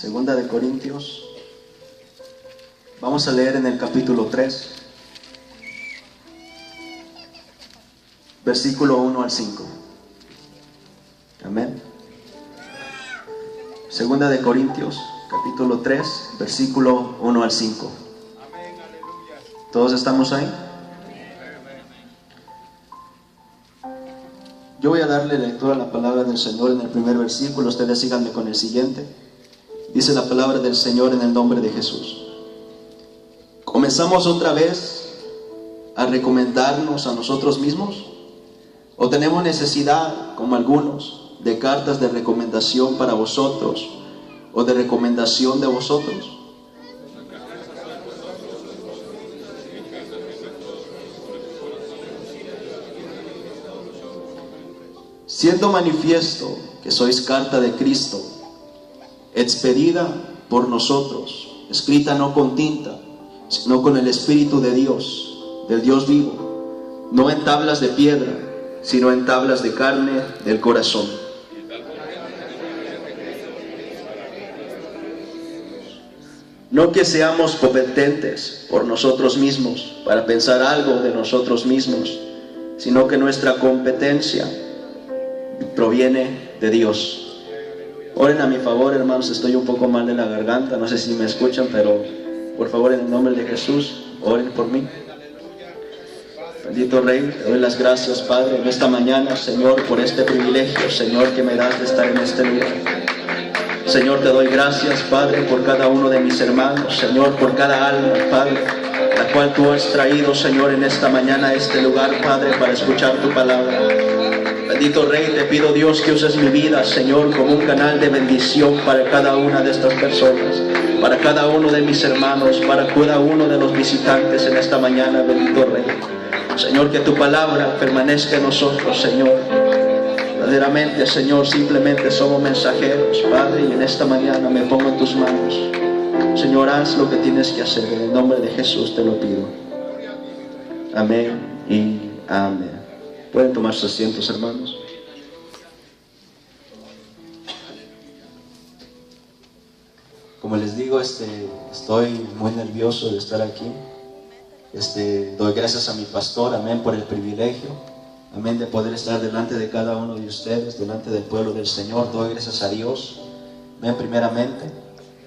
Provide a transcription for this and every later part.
Segunda de Corintios. Vamos a leer en el capítulo 3, versículo 1 al 5. Amén. Segunda de Corintios, capítulo 3, versículo 1 al 5. ¿Todos estamos ahí? Yo voy a darle lectura a la palabra del Señor en el primer versículo. Ustedes síganme con el siguiente. Dice la palabra del Señor en el nombre de Jesús. ¿Comenzamos otra vez a recomendarnos a nosotros mismos? ¿O tenemos necesidad, como algunos, de cartas de recomendación para vosotros o de recomendación de vosotros? Siendo manifiesto que sois carta de Cristo, expedida por nosotros, escrita no con tinta, sino con el Espíritu de Dios, del Dios vivo, no en tablas de piedra, sino en tablas de carne del corazón. No que seamos competentes por nosotros mismos para pensar algo de nosotros mismos, sino que nuestra competencia proviene de Dios. Oren a mi favor, hermanos, estoy un poco mal de la garganta, no sé si me escuchan, pero por favor, en el nombre de Jesús, oren por mí. Bendito Rey, te doy las gracias, Padre, en esta mañana, Señor, por este privilegio, Señor, que me das de estar en este lugar. Señor, te doy gracias, Padre, por cada uno de mis hermanos, Señor, por cada alma, Padre, la cual tú has traído, Señor, en esta mañana a este lugar, Padre, para escuchar tu palabra. Bendito Rey, te pido, Dios, que uses mi vida, Señor, como un canal de bendición para cada una de estas personas, para cada uno de mis hermanos, para cada uno de los visitantes en esta mañana, bendito Rey. Señor, que tu palabra permanezca en nosotros, Señor. Verdaderamente, Señor, simplemente somos mensajeros, Padre, y en esta mañana me pongo en tus manos. Señor, haz lo que tienes que hacer, en el nombre de Jesús te lo pido. Amén y amén. ¿Pueden tomar sus asientos, hermanos? Como les digo, estoy muy nervioso de estar aquí. Doy gracias a mi pastor, amén, por el privilegio, amén, de poder estar delante de cada uno de ustedes, delante del pueblo del Señor. Doy gracias a Dios, amén, primeramente,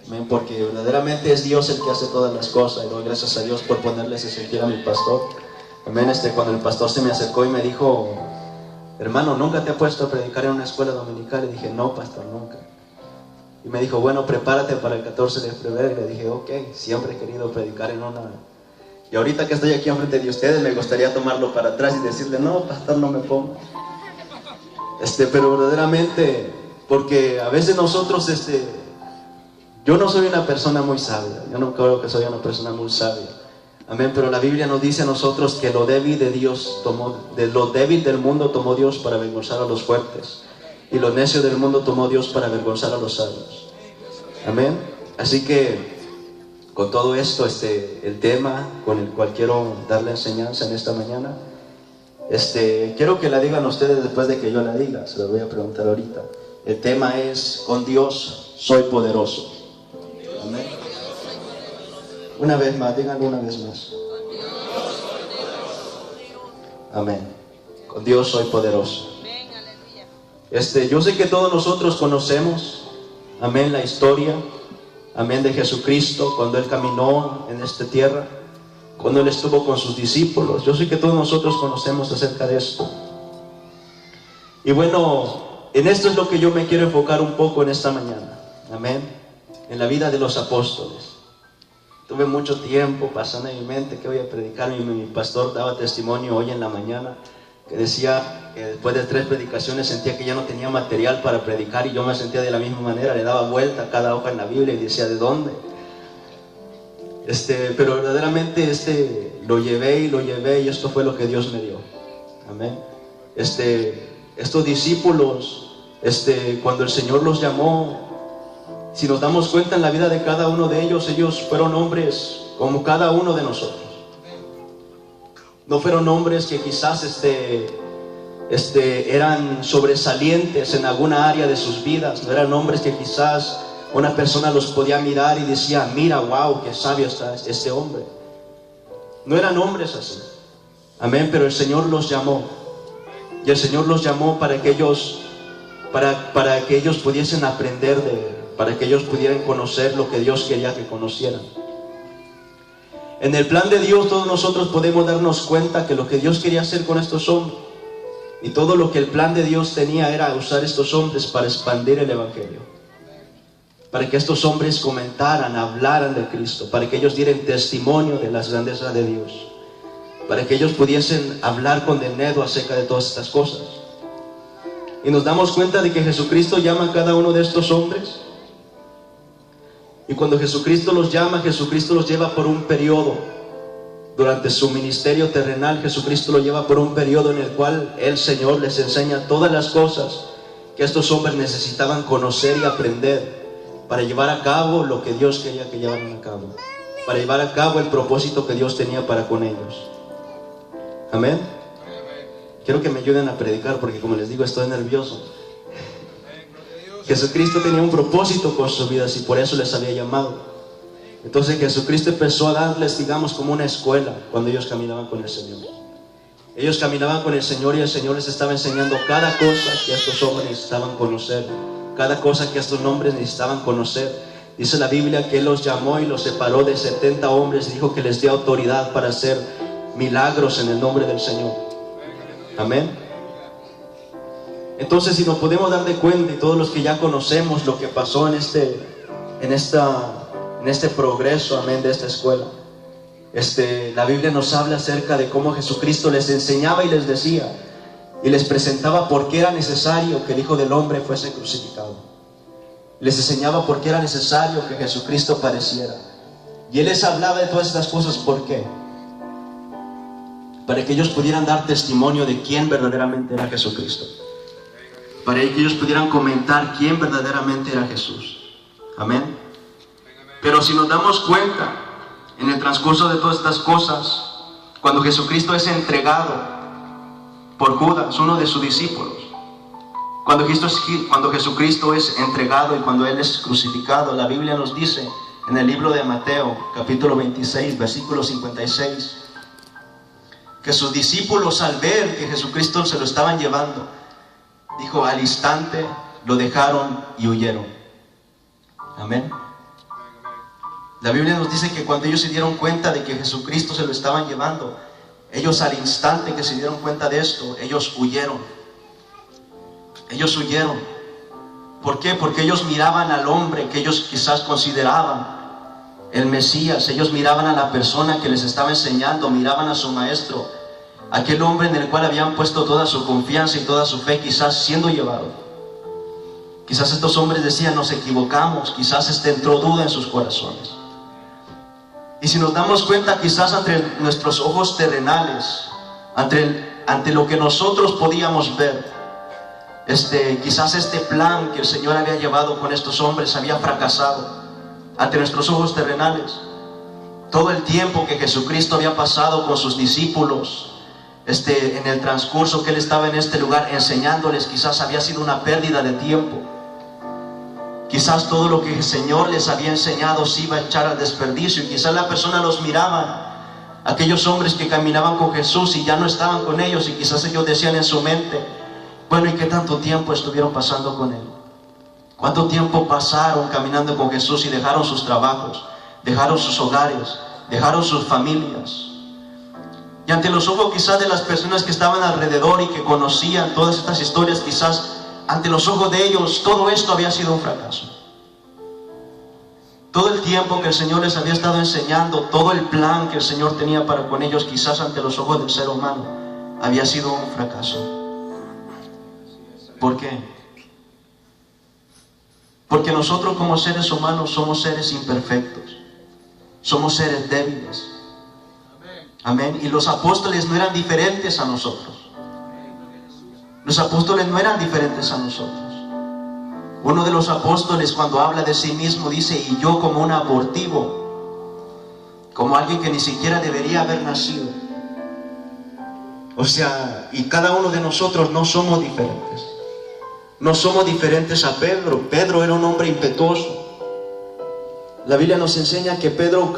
amén, porque verdaderamente es Dios el que hace todas las cosas. Y doy gracias a Dios por ponerle ese sentir a mi pastor. Amén. Cuando el pastor se me acercó y me dijo: hermano, ¿nunca te has puesto a predicar en una escuela dominical? Le dije: no, pastor, nunca. Y me dijo: bueno, prepárate para el 14 de febrero. Y le dije: ok, siempre he querido predicar en una... Y ahorita que estoy aquí enfrente de ustedes, me gustaría tomarlo para atrás y decirle: no, pastor, no me ponga. Pero verdaderamente, porque a veces nosotros, yo no soy una persona muy sabia. Yo no creo que soy una persona muy sabia. Amén, pero la Biblia nos dice a nosotros que lo débil de Dios lo débil del mundo tomó Dios para avergonzar a los fuertes, y lo necio del mundo tomó Dios para avergonzar a los sabios. Amén. Así que con todo esto, el tema con el cual quiero dar la enseñanza en esta mañana, quiero que la digan ustedes después de que yo la diga. Se lo voy a preguntar ahorita. El tema es: con Dios soy poderoso. Amén. Una vez más, díganlo una vez más. Amén. Con Dios soy poderoso. Yo sé que todos nosotros conocemos, amén, la historia, amén, de Jesucristo cuando Él caminó en esta tierra, cuando Él estuvo con sus discípulos. Yo sé que todos nosotros conocemos acerca de esto. Y bueno, en esto es lo que yo me quiero enfocar un poco en esta mañana. Amén. En la vida de los apóstoles. Tuve mucho tiempo pasando en mi mente que voy a predicar. Mi pastor daba testimonio hoy en la mañana, que decía que después de 3 predicaciones sentía que ya no tenía material para predicar, y yo me sentía de la misma manera. Le daba vuelta a cada hoja en la Biblia y decía: ¿de dónde? Pero verdaderamente lo llevé y esto fue lo que Dios me dio. Amén. Estos discípulos, cuando el Señor los llamó, si nos damos cuenta en la vida de cada uno de ellos, ellos fueron hombres como cada uno de nosotros. No fueron hombres que quizás eran sobresalientes en alguna área de sus vidas. No eran hombres que quizás Una persona los podía mirar y decía, mira, wow, qué sabio está este hombre. No eran hombres así. Amén, pero el Señor los llamó. Y el Señor los llamó para que ellos pudiesen aprender de Él, para que ellos pudieran conocer lo que Dios quería que conocieran. En el plan de Dios todos nosotros podemos darnos cuenta que lo que Dios quería hacer con estos hombres y todo lo que el plan de Dios tenía era usar estos hombres para expandir el Evangelio, para que estos hombres comentaran, hablaran de Cristo, para que ellos dieran testimonio de las grandezas de Dios, para que ellos pudiesen hablar con denuedo acerca de todas estas cosas. Y nos damos cuenta de que Jesucristo llama a cada uno de estos hombres. Y cuando Jesucristo los llama, Jesucristo los lleva por un periodo. Durante su ministerio terrenal, Jesucristo los lleva por un periodo en el cual el Señor les enseña todas las cosas que estos hombres necesitaban conocer y aprender para llevar a cabo lo que Dios quería que llevaran a cabo, para llevar a cabo el propósito que Dios tenía para con ellos. Amén. Quiero que me ayuden a predicar porque, como les digo, estoy nervioso. Jesucristo tenía un propósito con sus vidas y por eso les había llamado. Entonces Jesucristo empezó a darles, digamos, como una escuela cuando ellos caminaban con el Señor. Ellos caminaban con el Señor y el Señor les estaba enseñando cada cosa que estos hombres necesitaban conocer, cada cosa que estos hombres necesitaban conocer. Dice la Biblia que Él los llamó y los separó de 70 hombres y dijo que les dio autoridad para hacer milagros en el nombre del Señor. Amén. Entonces, si nos podemos dar de cuenta, y todos los que ya conocemos lo que pasó en este progreso, amén, de esta escuela, la Biblia nos habla acerca de cómo Jesucristo les enseñaba y les decía y les presentaba por qué era necesario que el Hijo del Hombre fuese crucificado. Les enseñaba por qué era necesario que Jesucristo padeciera. Y Él les hablaba de todas estas cosas. ¿Por qué? Para que ellos pudieran dar testimonio de quién verdaderamente era Jesucristo, para que ellos pudieran comentar quién verdaderamente era Jesús. Amén. Pero si nos damos cuenta, en el transcurso de todas estas cosas, cuando Jesucristo es entregado por Judas, uno de sus discípulos, cuando Jesucristo es entregado y cuando Él es crucificado, la Biblia nos dice en el libro de Mateo, capítulo 26, versículo 56, que sus discípulos, al ver que Jesucristo se lo estaban llevando, dijo, al instante lo dejaron y huyeron. Amén. La Biblia nos dice que cuando ellos se dieron cuenta de que Jesucristo se lo estaban llevando, ellos al instante que se dieron cuenta de esto, ellos huyeron. Ellos huyeron. ¿Por qué? Porque ellos miraban al hombre que ellos quizás consideraban el Mesías. Ellos miraban a la persona que les estaba enseñando, miraban a su maestro, aquel hombre en el cual habían puesto toda su confianza y toda su fe, quizás siendo llevado. Quizás estos hombres decían, nos equivocamos. Quizás entró duda en sus corazones. Y si nos damos cuenta, quizás ante nuestros ojos terrenales, ante lo que nosotros podíamos ver, quizás este plan que el Señor había llevado con estos hombres había fracasado ante nuestros ojos terrenales. Todo el tiempo que Jesucristo había pasado con sus discípulos, en el transcurso que Él estaba en este lugar enseñándoles, quizás había sido una pérdida de tiempo. Quizás todo lo que el Señor les había enseñado se iba a echar al desperdicio, y quizás la persona los miraba, aquellos hombres que caminaban con Jesús y ya no estaban con ellos, y quizás ellos decían en su mente, bueno, ¿y qué tanto tiempo estuvieron pasando con Él? ¿Cuánto tiempo pasaron caminando con Jesús y dejaron sus trabajos, dejaron sus hogares, dejaron sus familias? Y ante los ojos quizás de las personas que estaban alrededor y que conocían todas estas historias, quizás ante los ojos de ellos todo esto había sido un fracaso. Todo el tiempo que el Señor les había estado enseñando, todo el plan que el Señor tenía para con ellos, quizás ante los ojos del ser humano, había sido un fracaso. ¿Por qué? Porque nosotros como seres humanos somos seres imperfectos, somos seres débiles. Amén. Y los apóstoles no eran diferentes a nosotros. Los apóstoles no eran diferentes a nosotros. Uno de los apóstoles, cuando habla de sí mismo, dice, y yo como un abortivo, como alguien que ni siquiera debería haber nacido. O sea, y cada uno de nosotros no somos diferentes. No somos diferentes a Pedro. Pedro era un hombre impetuoso. La Biblia nos enseña que Pedro,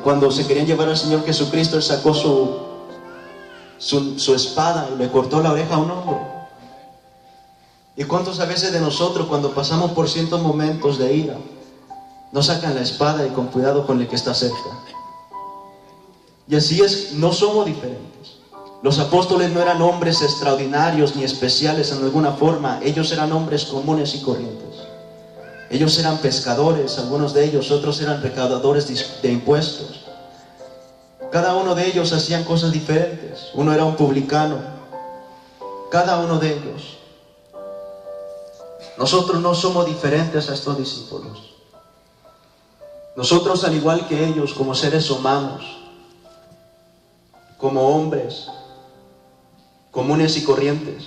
cuando se querían llevar al Señor Jesucristo, él sacó su espada y le cortó la oreja a un hombre. ¿Y cuántos a veces de nosotros, cuando pasamos por ciertos momentos de ira, no sacan la espada y con cuidado con el que está cerca? Y así es, no somos diferentes. Los apóstoles no eran hombres extraordinarios ni especiales en alguna forma. Ellos eran hombres comunes y corrientes. Ellos eran pescadores, algunos de ellos, otros eran recaudadores de impuestos. Cada uno de ellos hacían cosas diferentes. Uno era un publicano. Cada uno de ellos. Nosotros no somos diferentes a estos discípulos. Nosotros, al igual que ellos, como seres humanos, como hombres comunes y corrientes,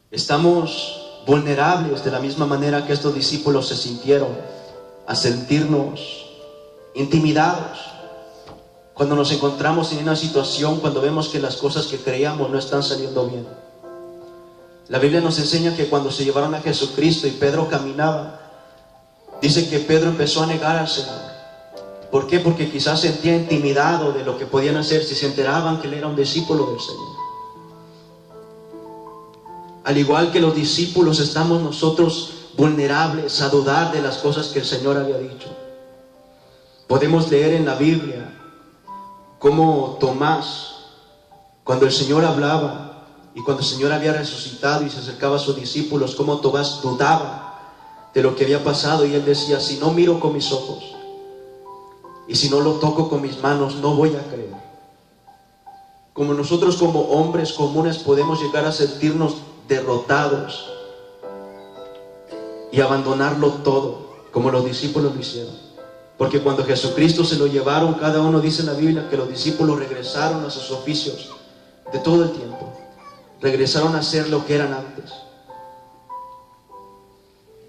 estamos vulnerables de la misma manera que estos discípulos se sintieron, a sentirnos intimidados cuando nos encontramos en una situación, cuando vemos que las cosas que creíamos no están saliendo bien. La Biblia nos enseña que cuando se llevaron a Jesucristo y Pedro caminaba, dice que Pedro empezó a negar al Señor. ¿Por qué? Porque quizás sentía intimidado de lo que podían hacer si se enteraban que él era un discípulo del Señor. Al igual que los discípulos, estamos nosotros vulnerables a dudar de las cosas que el Señor había dicho. Podemos leer en la Biblia cómo Tomás, cuando el Señor hablaba y cuando el Señor había resucitado y se acercaba a sus discípulos, cómo Tomás dudaba de lo que había pasado, y él decía: si no miro con mis ojos y si no lo toco con mis manos, no voy a creer. Como nosotros, como hombres comunes, podemos llegar a sentirnos derrotados y abandonarlo todo, como los discípulos lo hicieron. Porque cuando Jesucristo se lo llevaron, cada uno, dice en la Biblia, que los discípulos regresaron a sus oficios de todo el tiempo. Regresaron a ser lo que eran antes.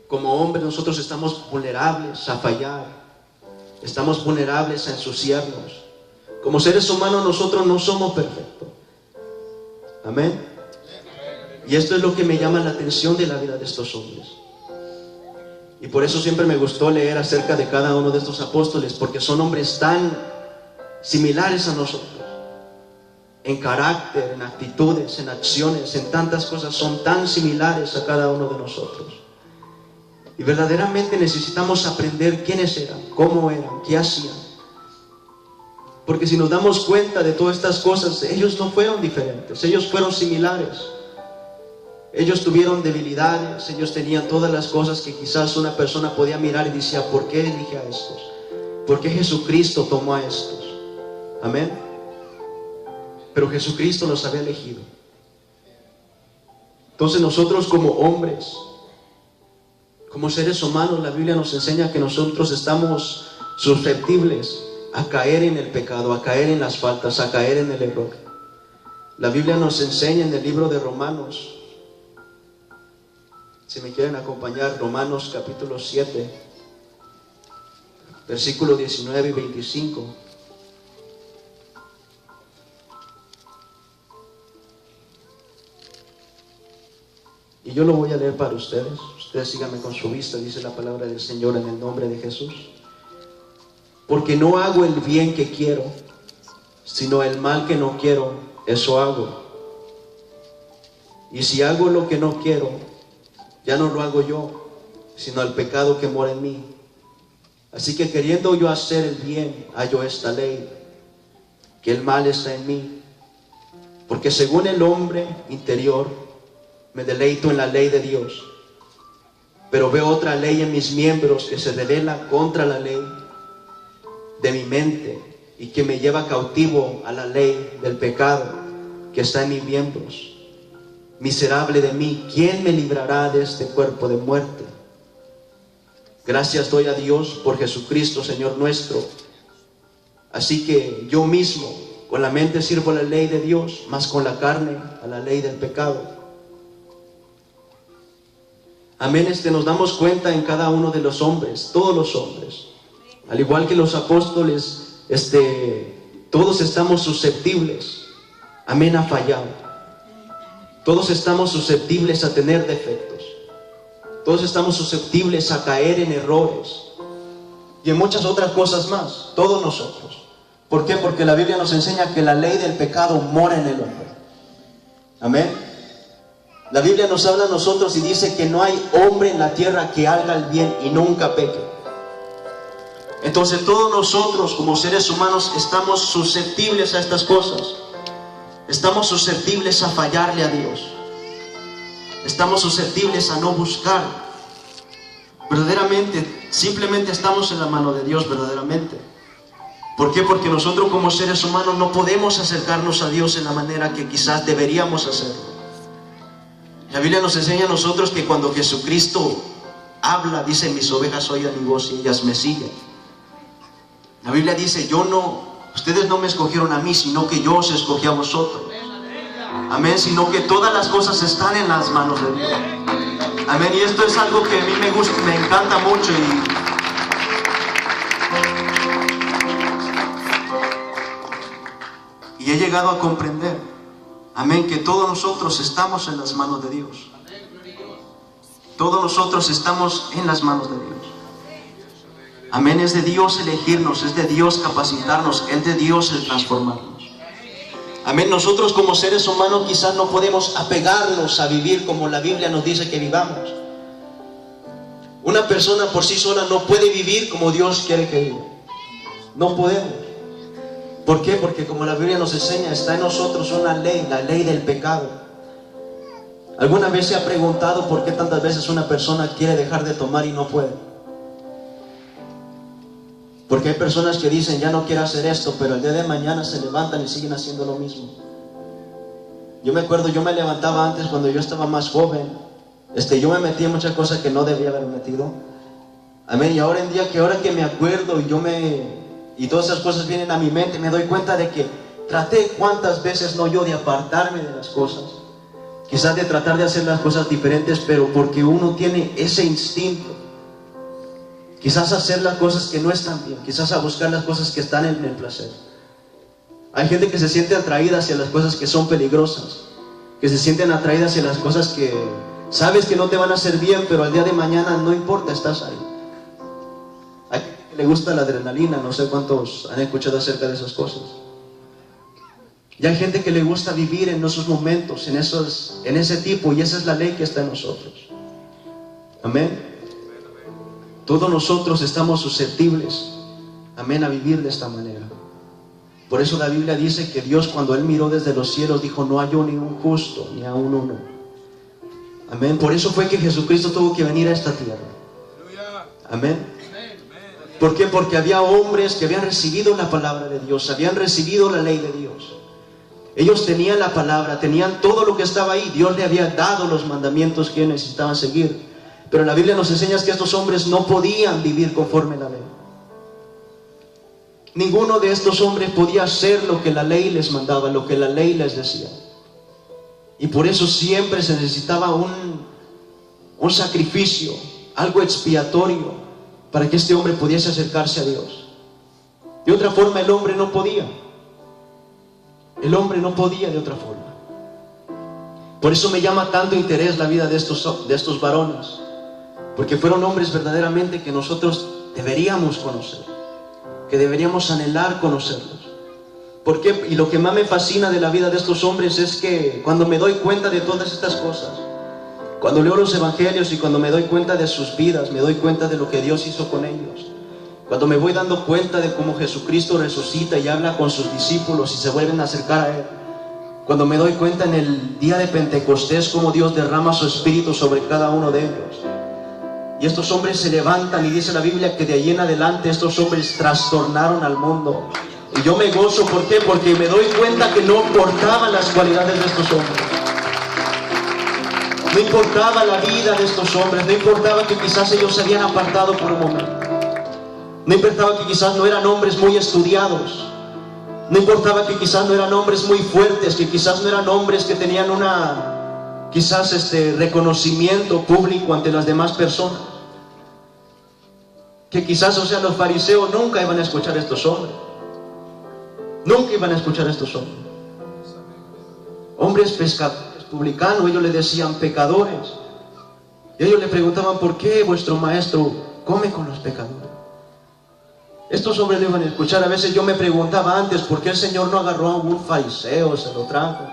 Como hombres, nosotros estamos vulnerables a fallar. Estamos vulnerables a ensuciarnos. Como seres humanos, nosotros no somos perfectos. Amén. Y esto es lo que me llama la atención de la vida de estos hombres. Y por eso siempre me gustó leer acerca de cada uno de estos apóstoles, porque son hombres tan similares a nosotros. En carácter, en actitudes, en acciones, en tantas cosas, son tan similares a cada uno de nosotros. Y verdaderamente necesitamos aprender quiénes eran, cómo eran, qué hacían. Porque si nos damos cuenta de todas estas cosas, ellos no fueron diferentes, ellos fueron similares. Ellos tuvieron debilidades, ellos tenían todas las cosas que quizás una persona podía mirar y decía: ¿por qué elige a estos? ¿Por qué Jesucristo tomó a estos? Amén. Pero Jesucristo los había elegido. Entonces nosotros, como hombres, como seres humanos, la Biblia nos enseña que nosotros estamos susceptibles a caer en el pecado, a caer en las faltas, a caer en el error. La Biblia nos enseña en el libro de Romanos, si me quieren acompañar, Romanos capítulo 7, versículos 19 y 25. Y yo lo voy a leer para ustedes. Ustedes síganme con su vista, dice la palabra del Señor en el nombre de Jesús. Porque no hago el bien que quiero, sino el mal que no quiero, eso hago. Y si hago lo que no quiero, ya no lo hago yo, sino el pecado que mora en mí. Así que queriendo yo hacer el bien, hallo esta ley, que el mal está en mí. Porque según el hombre interior, me deleito en la ley de Dios, pero veo otra ley en mis miembros que se revela contra la ley de mi mente y que me lleva cautivo a la ley del pecado que está en mis miembros. Miserable de mí, ¿quién me librará de este cuerpo de muerte? Gracias doy a Dios por Jesucristo, Señor nuestro. Así que yo mismo, con la mente sirvo a la ley de Dios, mas con la carne a la ley del pecado. Amén. Nos damos cuenta en cada uno de los hombres, todos los hombres, al igual que los apóstoles, todos estamos susceptibles, amén, a fallar. Todos estamos susceptibles a tener defectos. Todos estamos susceptibles a caer en errores y en muchas otras cosas más, todos nosotros. ¿Por qué? Porque la Biblia nos enseña que la ley del pecado mora en el hombre. Amén. La Biblia nos habla a nosotros y dice que no hay hombre en la tierra que haga el bien y nunca peque. Entonces todos nosotros como seres humanos estamos susceptibles a estas cosas. Estamos susceptibles a fallarle a Dios. Estamos susceptibles a no buscar. Verdaderamente, simplemente estamos en la mano de Dios, verdaderamente. ¿Por qué? Porque nosotros como seres humanos no podemos acercarnos a Dios en la manera que quizás deberíamos hacerlo. La Biblia nos enseña a nosotros que cuando Jesucristo habla, dice: mis ovejas oyen mi voz y ellas me siguen. La Biblia dice: ustedes no me escogieron a mí, sino que yo os escogí a vosotros. Amén, sino que todas las cosas están en las manos de Dios. Amén, y esto es algo que a mí me gusta, me encanta mucho y he llegado a comprender, amén, que todos nosotros estamos en las manos de Dios. Todos nosotros estamos en las manos de Dios. Amén, es de Dios elegirnos, es de Dios capacitarnos, es de Dios el transformarnos. Amén, nosotros como seres humanos quizás no podemos apegarnos a vivir como la Biblia nos dice que vivamos. Una persona por sí sola no puede vivir como Dios quiere que viva. No podemos. ¿Por qué? Porque como la Biblia nos enseña, está en nosotros una ley, la ley del pecado. ¿Alguna vez se ha preguntado por qué tantas veces una persona quiere dejar de tomar y no puede? Porque hay personas que dicen: ya no quiero hacer esto, pero el día de mañana se levantan y siguen haciendo lo mismo. Yo me acuerdo, yo me levantaba antes cuando yo estaba más joven. Yo me metía en muchas cosas que no debía haber metido. Amén. Y ahora en día, ahora que me acuerdo y todas esas cosas vienen a mi mente, me doy cuenta de que traté cuántas veces no yo de apartarme de las cosas. Quizás de tratar de hacer las cosas diferentes, pero porque uno tiene ese instinto. Quizás hacer las cosas que no están bien, quizás a buscar las cosas que están en el placer. Hay gente que se siente atraída hacia las cosas que son peligrosas, que se sienten atraídas hacia las cosas que sabes que no te van a hacer bien, pero al día de mañana no importa, estás ahí. Hay gente que le gusta la adrenalina, no sé cuántos han escuchado acerca de esas cosas. Y hay gente que le gusta vivir en esos momentos, en ese tipo, y esa es la ley que está en nosotros. Amén. Todos nosotros estamos susceptibles, amén, a vivir de esta manera. Por eso la Biblia dice que Dios, cuando Él miró desde los cielos, dijo: no halló ni un justo, ni aún uno. Amén. Por eso fue que Jesucristo tuvo que venir a esta tierra. Amén. ¿Por qué? Porque había hombres que habían recibido la palabra de Dios, habían recibido la ley de Dios. Ellos tenían la palabra, tenían todo lo que estaba ahí. Dios le había dado los mandamientos que necesitaban seguir. Pero la Biblia nos enseña que estos hombres no podían vivir conforme a la ley. Ninguno de estos hombres podía hacer lo que la ley les mandaba, lo que la ley les decía. Y por eso siempre se necesitaba un sacrificio, algo expiatorio, para que este hombre pudiese acercarse a Dios. De otra forma el hombre no podía. El hombre no podía de otra forma. Por eso me llama tanto interés la vida de estos varones. Porque fueron hombres verdaderamente que nosotros deberíamos conocer, que deberíamos anhelar conocerlos. ¿Por qué? Y lo que más me fascina de la vida de estos hombres es que cuando me doy cuenta de todas estas cosas, cuando leo los evangelios y cuando me doy cuenta de sus vidas, me doy cuenta de lo que Dios hizo con ellos. Cuando me voy dando cuenta de cómo Jesucristo resucita y habla con sus discípulos y se vuelven a acercar a Él. Cuando me doy cuenta en el día de Pentecostés cómo Dios derrama su Espíritu sobre cada uno de ellos. Y estos hombres se levantan y dice la Biblia que de ahí en adelante estos hombres trastornaron al mundo. Y yo me gozo, ¿por qué? Porque me doy cuenta que no importaban las cualidades de estos hombres. No importaba la vida de estos hombres, no importaba que quizás ellos se habían apartado por un momento. No importaba que quizás no eran hombres muy estudiados. No importaba que quizás no eran hombres muy fuertes, que quizás no eran hombres que tenían reconocimiento público ante las demás personas. Que quizás, los fariseos nunca iban a escuchar a estos hombres. Nunca iban a escuchar a estos hombres. Hombres pescadores, publicanos, ellos le decían pecadores. Y ellos le preguntaban, ¿por qué vuestro maestro come con los pecadores? Estos hombres no iban a escuchar. A veces yo me preguntaba antes, ¿por qué el Señor no agarró a algún fariseo, se lo trajo?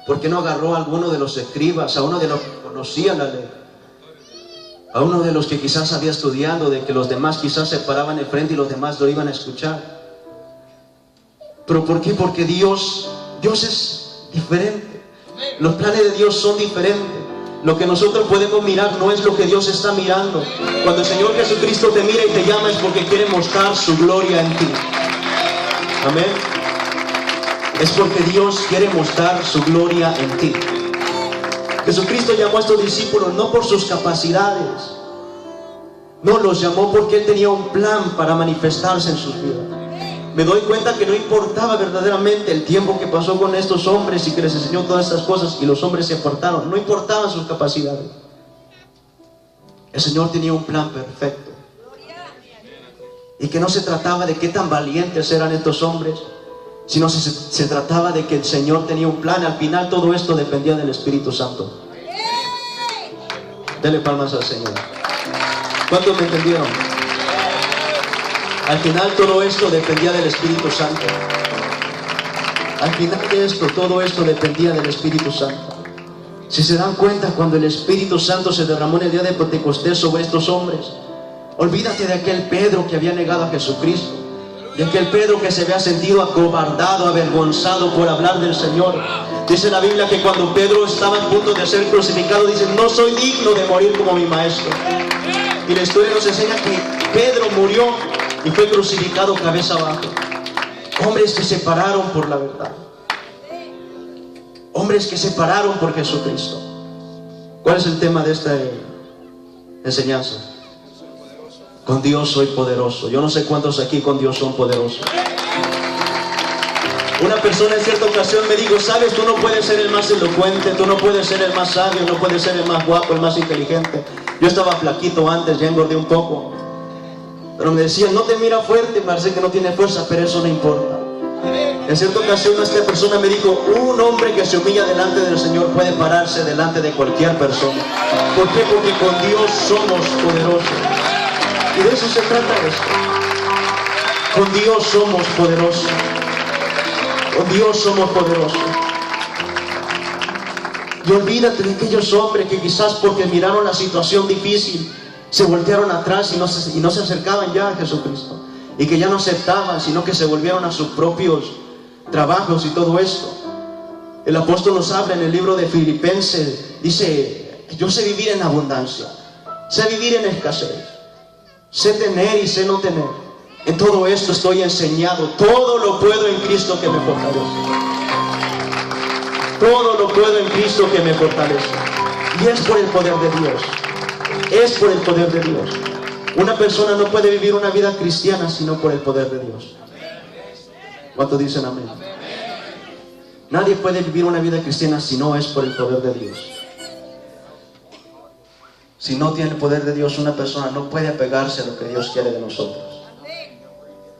¿Por qué no agarró a alguno de los escribas, a uno de los que conocían la ley? A uno de los que quizás había estudiado, de que los demás quizás se paraban en frente y los demás lo iban a escuchar. ¿Pero por qué? Porque Dios es diferente. Los planes de Dios son diferentes. Lo que nosotros podemos mirar no es lo que Dios está mirando. Cuando el Señor Jesucristo te mira y te llama es porque quiere mostrar su gloria en ti. Amén. Es porque Dios quiere mostrar su gloria en ti. Jesucristo llamó a estos discípulos no por sus capacidades. No, los llamó porque Él tenía un plan para manifestarse en sus vidas. Me doy cuenta que no importaba verdaderamente el tiempo que pasó con estos hombres y que les enseñó todas estas cosas y los hombres se apartaron. No importaban sus capacidades. El Señor tenía un plan perfecto. Y que no se trataba de qué tan valientes eran estos hombres, sino se trataba de que el Señor tenía un plan. Al final todo esto dependía del Espíritu Santo. Dele palmas al Señor. ¿Cuántos me entendieron? Al final todo esto dependía del Espíritu Santo. Al final de esto, todo esto dependía del Espíritu Santo. Si se dan cuenta, cuando el Espíritu Santo se derramó en el día de Pentecostés sobre estos hombres, olvídate de aquel Pedro que había negado a Jesucristo, de aquel Pedro que se había sentido acobardado, avergonzado por hablar del Señor. Dice la Biblia que cuando Pedro estaba a punto de ser crucificado, dice, no soy digno de morir como mi maestro. Y la historia nos enseña que Pedro murió y fue crucificado cabeza abajo. Hombres que se pararon por la verdad. Hombres que se pararon por Jesucristo. ¿Cuál es el tema de esta enseñanza? Con Dios soy poderoso. Yo no sé cuántos aquí con Dios son poderosos. Una persona en cierta ocasión me dijo, sabes, tú no puedes ser el más elocuente, tú no puedes ser el más sabio, no puedes ser el más guapo, el más inteligente. Yo estaba flaquito antes, ya engordé un poco. Pero me decían, no te mira fuerte, me parece que no tiene fuerza, pero eso no importa. En cierta ocasión esta persona me dijo, un hombre que se humilla delante del Señor puede pararse delante de cualquier persona. ¿Por qué? Porque con Dios somos poderosos. Y de eso se trata esto. Con Dios somos poderosos. Con Dios somos poderosos. Y olvídate de aquellos hombres que quizás porque miraron la situación difícil se voltearon atrás y no se acercaban ya a Jesucristo, y que ya no aceptaban, sino que se volvieron a sus propios trabajos y todo esto. El apóstol nos habla en el libro de Filipenses, dice, yo sé vivir en abundancia, sé vivir en escasez, sé tener y sé no tener. En todo esto estoy enseñado, todo lo puedo en Cristo que me fortalece. Todo lo puedo en Cristo que me fortalece. Y es por el poder de Dios. Es por el poder de Dios. Una persona no puede vivir una vida cristiana sino por el poder de Dios. ¿Cuántos dicen amén? Nadie puede vivir una vida cristiana si no es por el poder de Dios. Si no tiene el poder de Dios, una persona no puede apegarse a lo que Dios quiere de nosotros.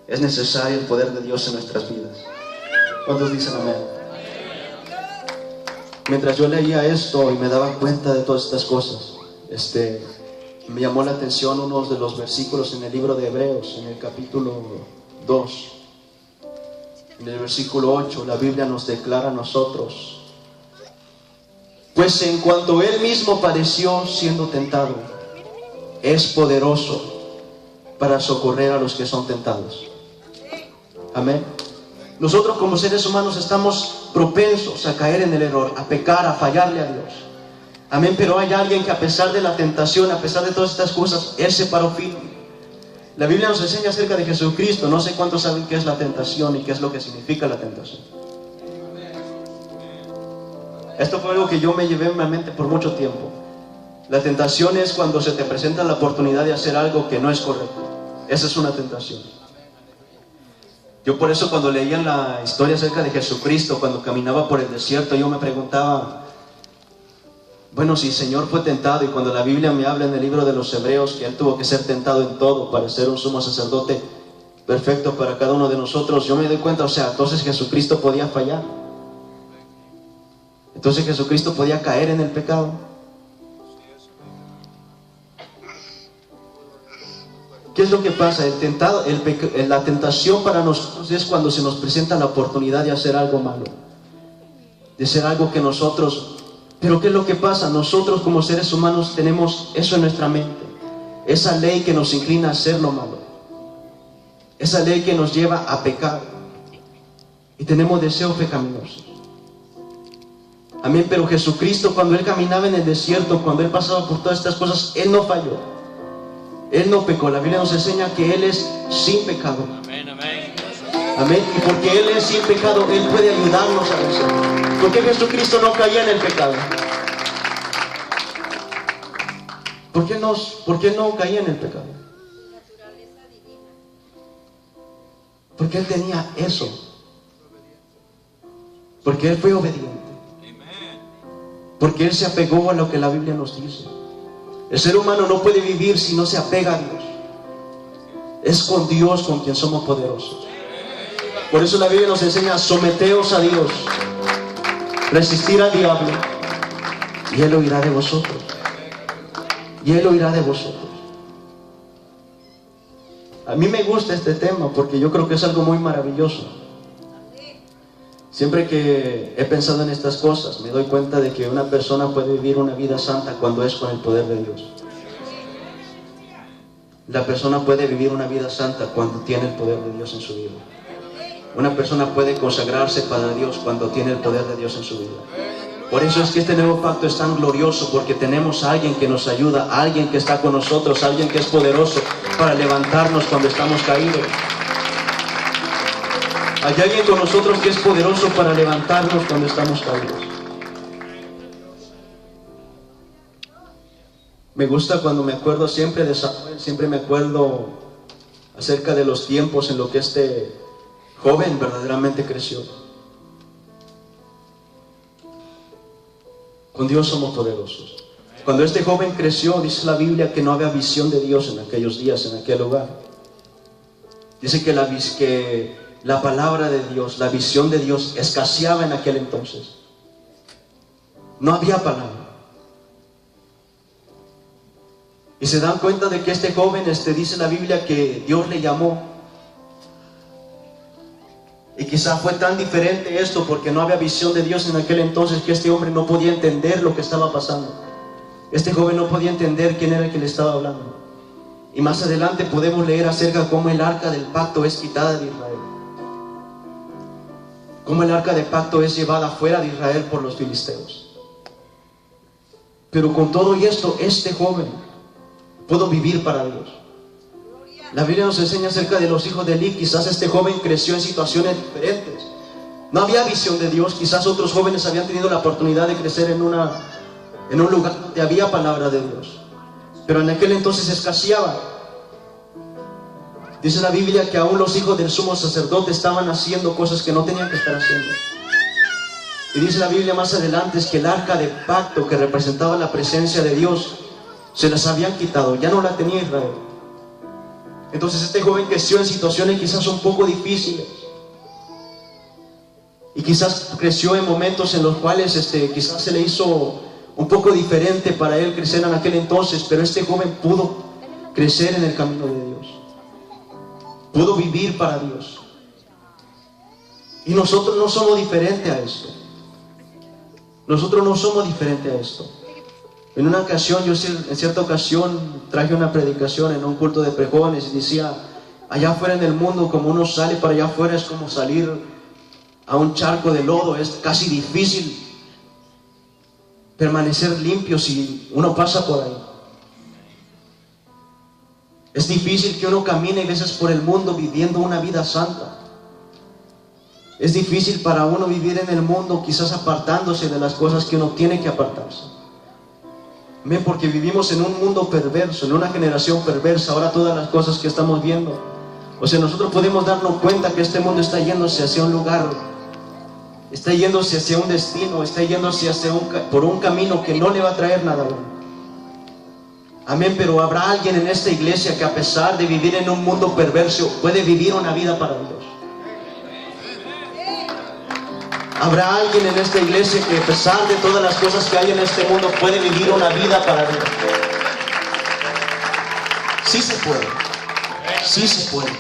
Es necesario el poder de Dios en nuestras vidas. ¿Cuántos dicen amén? Mientras yo leía esto y me daba cuenta de todas estas cosas, me llamó la atención uno de los versículos en el libro de Hebreos, en el capítulo 2, en el versículo 8, la Biblia nos declara a nosotros, pues en cuanto Él mismo padeció siendo tentado, es poderoso para socorrer a los que son tentados. Amén. Nosotros como seres humanos estamos propensos a caer en el error, a pecar, a fallarle a Dios. Amén, pero hay alguien que a pesar de la tentación, a pesar de todas estas cosas, Él se paró firme. La Biblia nos enseña acerca de Jesucristo. No sé cuántos saben qué es la tentación y qué es lo que significa la tentación. Esto fue algo que yo me llevé en mi mente por mucho tiempo. La tentación es cuando se te presenta la oportunidad de hacer algo que no es correcto. Esa es una tentación. Yo por eso cuando leía la historia acerca de Jesucristo, cuando caminaba por el desierto, yo me preguntaba, bueno, si el Señor fue tentado, y cuando la Biblia me habla en el libro de los Hebreos que Él tuvo que ser tentado en todo para ser un sumo sacerdote perfecto para cada uno de nosotros, yo me doy cuenta, o sea, entonces Jesucristo podía fallar. Entonces Jesucristo podía caer en el pecado. ¿Qué es lo que pasa? La tentación para nosotros es cuando se nos presenta la oportunidad de hacer algo malo, de hacer algo que nosotros... Pero ¿qué es lo que pasa? Nosotros como seres humanos tenemos eso en nuestra mente, esa ley que nos inclina a hacer lo malo, esa ley que nos lleva a pecar, y tenemos deseos pecaminosos. Amén. Pero Jesucristo, cuando Él caminaba en el desierto, cuando Él pasaba por todas estas cosas, Él no falló, Él no pecó. La Biblia nos enseña que Él es sin pecado. Amén, amén. Amén. Y porque Él es sin pecado, Él puede ayudarnos a vencer. ¿Por qué Jesucristo no caía en el pecado? ¿Por qué no caía en el pecado? Porque Él tenía eso. Porque Él fue obediente. Porque Él se apegó a lo que la Biblia nos dice. El ser humano no puede vivir si no se apega a Dios. Es con Dios con quien somos poderosos. Por eso la Biblia nos enseña: someteos a Dios, resistir al diablo, y Él huirá de vosotros. Y Él huirá de vosotros. A mí me gusta este tema porque yo creo que es algo muy maravilloso. Siempre que he pensado en estas cosas, me doy cuenta de que una persona puede vivir una vida santa cuando es con el poder de Dios. La persona puede vivir una vida santa cuando tiene el poder de Dios en su vida. Una persona puede consagrarse para Dios cuando tiene el poder de Dios en su vida. Por eso es que este nuevo pacto es tan glorioso, porque tenemos a alguien que nos ayuda, a alguien que está con nosotros, a alguien que es poderoso para levantarnos cuando estamos caídos. Hay alguien con nosotros que es poderoso para levantarnos cuando estamos caídos. Me gusta cuando me acuerdo siempre de Samuel, siempre me acuerdo acerca de los tiempos en los que este joven verdaderamente creció. Con Dios somos poderosos. Cuando este joven creció, dice la Biblia que no había visión de Dios en aquellos días, en aquel lugar. Dice que la palabra de Dios, la visión de Dios escaseaba en aquel entonces. No había palabra. Y se dan cuenta de que este joven, dice la Biblia que Dios le llamó. Y quizá fue tan diferente esto porque no había visión de Dios en aquel entonces, que este hombre no podía entender lo que estaba pasando. Este joven no podía entender quién era el que le estaba hablando. Y más adelante podemos leer acerca de cómo el arca del pacto es quitada de Israel. Cómo el arca del pacto es llevada fuera de Israel por los filisteos. Pero con todo y esto, este joven pudo vivir para Dios. La Biblia nos enseña acerca de los hijos de Eli. Quizás este joven creció en situaciones diferentes. No había visión de Dios. Quizás otros jóvenes habían tenido la oportunidad de crecer en un lugar donde había palabra de Dios. Pero en aquel entonces escaseaba. Dice la Biblia que aún los hijos del sumo sacerdote estaban haciendo cosas que no tenían que estar haciendo. Y dice la Biblia más adelante es que el arca de pacto, que representaba la presencia de Dios, se las habían quitado. Ya no la tenía Israel. Entonces este joven creció en situaciones quizás un poco difíciles. Y quizás creció en momentos en los cuales quizás se le hizo un poco diferente para él crecer en aquel entonces. Pero este joven pudo crecer en el camino de Dios. Pudo vivir para Dios. Y nosotros no somos diferentes a esto. Nosotros no somos diferentes a esto. En una ocasión, en cierta ocasión traje una predicación en un culto de prejóvenes y decía: allá afuera en el mundo, como uno sale para allá afuera, es como salir a un charco de lodo. Es casi difícil permanecer limpio si uno pasa por ahí. Es difícil que uno camine a veces por el mundo viviendo una vida santa. Es difícil para uno vivir en el mundo quizás apartándose de las cosas que uno tiene que apartarse. Amén, porque vivimos en un mundo perverso, en una generación perversa. Ahora todas las cosas que estamos viendo, o sea, nosotros podemos darnos cuenta que este mundo está yéndose hacia un lugar, está yéndose hacia un destino, está yéndose por un camino que no le va a traer nada bueno. Amén, pero habrá alguien en esta iglesia que a pesar de vivir en un mundo perverso puede vivir una vida para Dios. Habrá alguien en esta iglesia que a pesar de todas las cosas que hay en este mundo puede vivir una vida para Dios. Sí se puede. Sí se puede.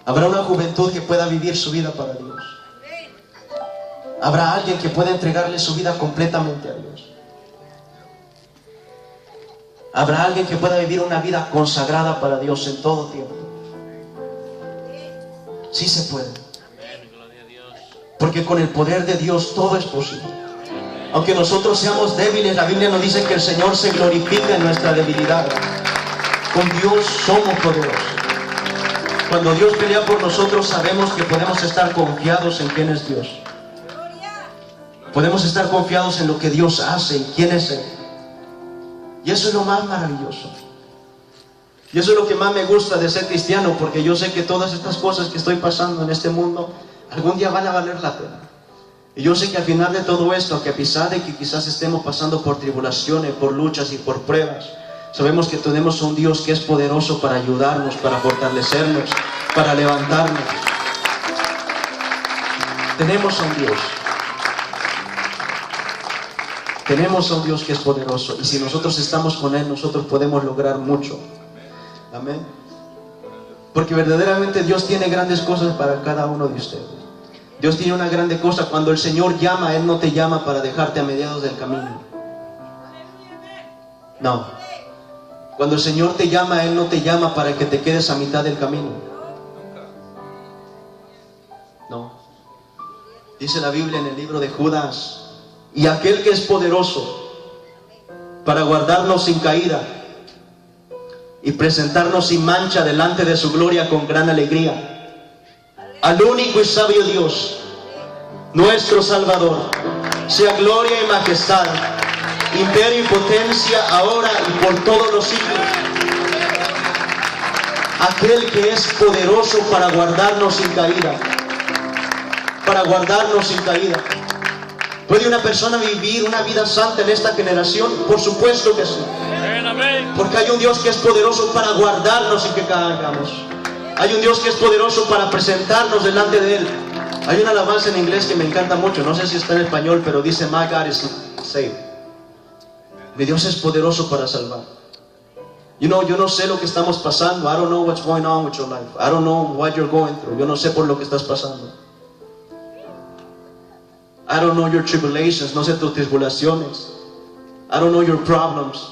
Habrá una juventud que pueda vivir su vida para Dios. Habrá alguien que pueda entregarle su vida completamente a Dios. Habrá alguien que pueda vivir una vida consagrada para Dios en todo tiempo. Sí se puede. Porque con el poder de Dios todo es posible. Aunque nosotros seamos débiles, la Biblia nos dice que el Señor se glorifica en nuestra debilidad. Con Dios somos poderosos. Cuando Dios pelea por nosotros, sabemos que podemos estar confiados en quién es Dios. Podemos estar confiados en lo que Dios hace y quién es Él. Y eso es lo más maravilloso. Y eso es lo que más me gusta de ser cristiano, porque yo sé que todas estas cosas que estoy pasando en este mundo algún día van a valer la pena. Y yo sé que al final de todo esto, que a pesar de que quizás estemos pasando por tribulaciones, por luchas y por pruebas, sabemos que tenemos un Dios que es poderoso para ayudarnos, para fortalecernos, para levantarnos. Tenemos a un Dios. Tenemos a un Dios que es poderoso. Y si nosotros estamos con Él, nosotros podemos lograr mucho. Amén. Porque verdaderamente Dios tiene grandes cosas para cada uno de ustedes. Dios tiene una grande cosa. Cuando el Señor llama, Él no te llama para dejarte a mediados del camino. No. Cuando el Señor te llama, Él no te llama para que te quedes a mitad del camino. No. Dice la Biblia en el libro de Judas: y aquel que es poderoso para guardarnos sin caída y presentarnos sin mancha delante de su gloria con gran alegría, al único y sabio Dios, nuestro Salvador, sea gloria y majestad, imperio y potencia, ahora y por todos los siglos. Aquel que es poderoso para guardarnos sin caída, para guardarnos sin caída. ¿Puede una persona vivir una vida santa en esta generación? Por supuesto que sí. Porque hay un Dios que es poderoso para guardarnos y que caigamos. Hay un Dios que es poderoso para presentarnos delante de Él. Hay una alabanza en inglés que me encanta mucho, no sé si está en español, pero dice: My God is saved. Mi Dios es poderoso para salvar. Yo no sé lo que estamos pasando. I don't know what's going on with your life. I don't know what you're going through. Yo no sé por lo que estás pasando. I don't know your tribulations. No sé tus tribulaciones. I don't know your problems.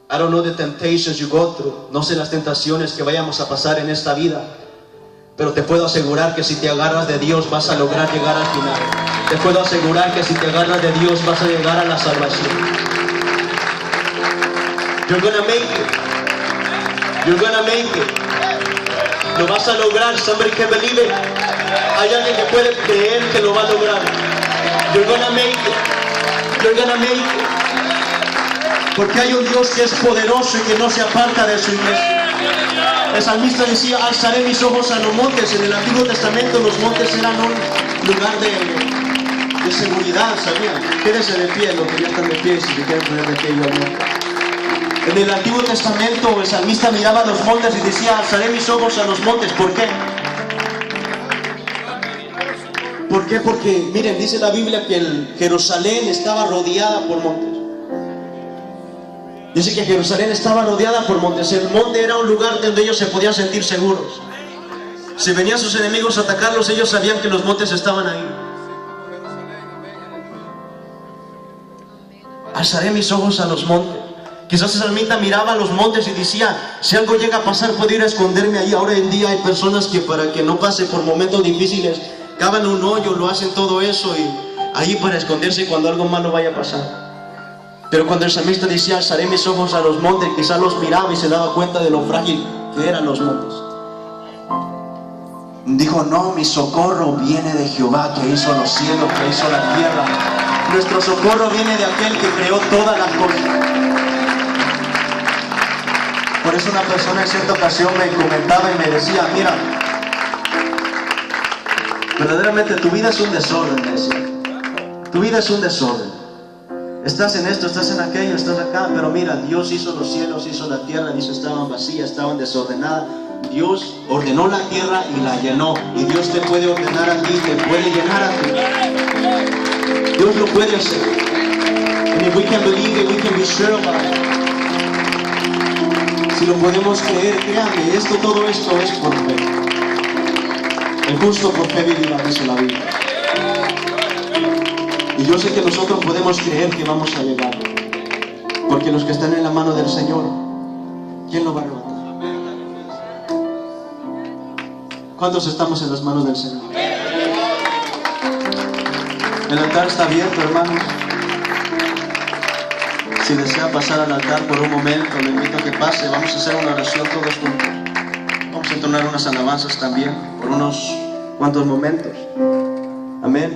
I don't know the temptations you go through. No sé las tentaciones que vayamos a pasar en esta vida. Pero te puedo asegurar que si te agarras de Dios vas a lograr llegar al final. Te puedo asegurar que si te agarras de Dios vas a llegar a la salvación. You're gonna make it. You're gonna make it. Lo vas a lograr. Somebody can believe it. Hay alguien que puede creer que lo va a lograr. You're gonna make it. You're gonna make it. Porque hay un Dios que es poderoso y que no se aparta de su iglesia. El salmista decía: alzaré mis ojos a los montes. En el Antiguo Testamento los montes eran un lugar de seguridad, ¿sabían? Quédense de pie, los que ya están de pie, si se quieren poner de pie igualmente. En el Antiguo Testamento el salmista miraba a los montes y decía: alzaré mis ojos a los montes. ¿Por qué? ¿Por qué? Porque, miren, dice la Biblia que Jerusalén estaba rodeada por montes. Dice que Jerusalén estaba rodeada por montes. El monte era un lugar donde ellos se podían sentir seguros. Si venían sus enemigos a atacarlos, ellos sabían que los montes estaban ahí. Alzaré mis ojos a los montes. Quizás el salmista miraba a los montes y decía: si algo llega a pasar, puedo ir a esconderme ahí. Ahora en día hay personas que, para que no pase por momentos difíciles, cavan un hoyo, lo hacen todo eso y ahí para esconderse cuando algo malo vaya a pasar. Pero cuando el salmista decía: alzaré mis ojos a los montes, quizás los miraba y se daba cuenta de lo frágil que eran los montes. Dijo: no, mi socorro viene de Jehová, que hizo los cielos, que hizo la tierra. Nuestro socorro viene de aquel que creó todas las cosas. Por eso una persona en cierta ocasión me comentaba y me decía: mira, verdaderamente tu vida es un desorden, me decía. Tu vida es un desorden. Estás en esto, estás en aquello, estás acá, pero mira, Dios hizo los cielos, hizo la tierra, dice, estaban vacías, estaban desordenadas. Dios ordenó la tierra y la llenó. Y Dios te puede ordenar a ti, te puede llenar a ti. Dios lo puede hacer. And if we can believe it, we can be sure about it. Si lo podemos creer, créanme, todo esto es por fe. El justo por fe vivirá, dice la Biblia. Y yo sé que nosotros podemos creer que vamos a llegar. Porque los que están en la mano del Señor, ¿quién lo va a arrebatar? ¿Cuántos estamos en las manos del Señor? El altar está abierto, hermanos. Si desea pasar al altar por un momento, le invito a que pase. Vamos a hacer una oración todos juntos. Vamos a entonar unas alabanzas también por unos cuantos momentos. Amén.